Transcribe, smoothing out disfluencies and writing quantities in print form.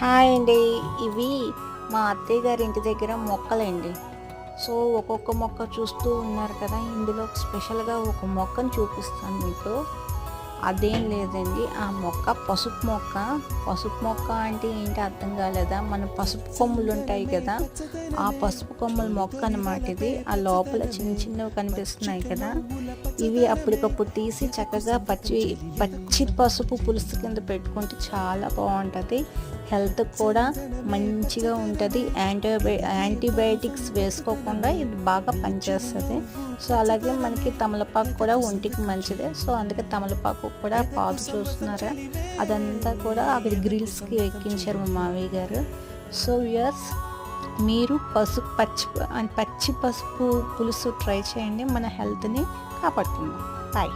Hi అండి. ఇవి మా అత్తయ్య గారి ఇంటి దగ్గర మొక్కలండి. సో ఒక్కొక్క మొక్క చూస్తూ ఉన్నారు కదా, ఇందులో స్పెషల్గా ఒక మొక్కను చూపిస్తాను మీకు. అదేం లేదండి, ఆ మొక్క పసుపు మొక్క. పసుపు మొక్క అంటే ఏంటి అర్థం కాలేదా? మన పసుపు కొమ్ములు ఉంటాయి కదా, ఆ పసుపు కొమ్ముల మొక్క అన్నమాట ఇది. ఆ లోపల చిన్న చిన్నవి కనిపిస్తున్నాయి కదా, ఇవి అప్పటికప్పుడు తీసి చక్కగా పచ్చి పచ్చి పసుపు పులుసు కింద పెట్టుకుంటే చాలా బాగుంటుంది. హెల్త్ కూడా మంచిగా ఉంటుంది. యాంటీబయాటిక్స్ వేసుకోకుండా ఇది బాగా పనిచేస్తుంది. సో అలాగే మనకి తమలపాకు కూడా ఒంటికి మంచిదే. సో అందుకే తమలపాకు కూడా పాదు చూస్తున్నారా, అదంతా కూడా అక్కడ గ్రిల్స్కి ఎక్కించారు మా మావయ్య గారు. సో యస్, మీరు పచ్చి పసుపు పులుసు ట్రై చేయండి, మన హెల్త్ని కాపాడుతుంది. బాయ్.